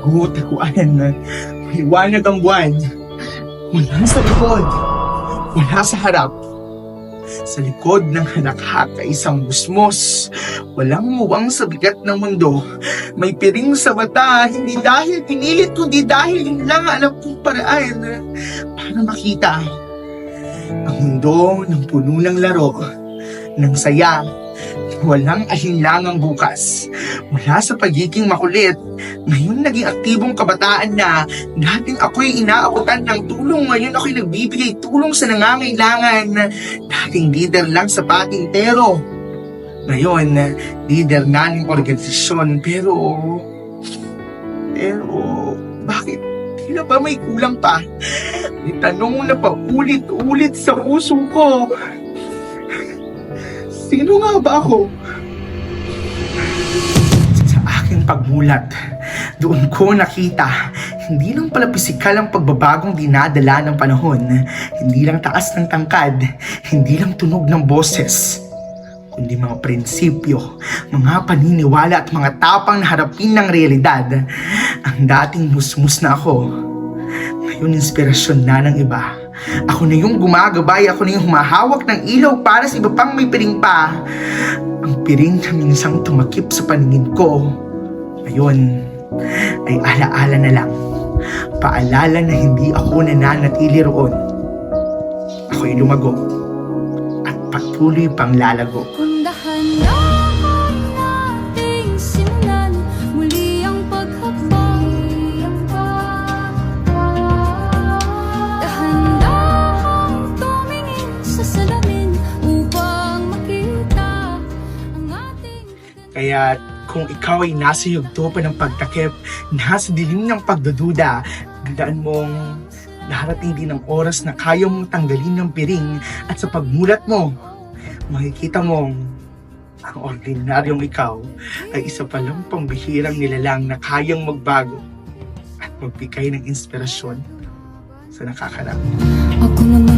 tagu-taguan. Liwanag ang buwan. Wala sa likod. Wala sa harap. Sa likod ng halakhat ay isang musmos. Walang muwang sa bigat ng mundo. May piring sa mata, hindi dahil pinilit, kundi dahil yun lang alam kong paraan para makita ang mundo ng puno ng laro, ng saya, walang alinlangang bukas. Mula sa pagiging makulit, ngayon naging aktibong kabataan na. Dating ako'y inaabutan ng tulong, ngayon ako'y nagbibigay tulong sa nangangailangan. Dating leader lang sa patintero, ngayon leader na ng organisasyon. Pero bakit tila ba may kulang pa? May tanong na paulit-ulit sa puso ko. Sino nga ba ako? Sa aking pagmulat, doon ko nakita, hindi lang pala pisikal ang pagbabagong dinadala ng panahon, hindi lang taas ng tangkad, hindi lang tunog ng boses, kundi mga prinsipyo, mga paniniwala at mga tapang na harapin ng realidad. Ang dating musmus na ako, ngayon inspirasyon na ng iba. Ako na yung gumagabay, ako na yung humahawak ng ilaw para sa iba pang may piring pa. Ang piring na minsang tumakip sa paningin ko, ngayon ay alaala na lang. Paalala na hindi ako nananatili roon. Ako'y lumago at patuloy pang lalago. Pundahan na ang ating simulan, muli ang paghakbang. Dahan-dahang tumingin sa salamin upang makita ang ating... Kaya kung ikaw ay nasa yugto pa ng pagtakip, nasa dilim ng pagdududa, tandaan mong darating din ang oras na kaya mong tanggalin ng piring at sa pagmulat mo, makikita mong ang ordinaryong ikaw ay isa palang pambihirang nilalang na kayang magbago at magbigay ng inspirasyon sa nakakarami. Ako naman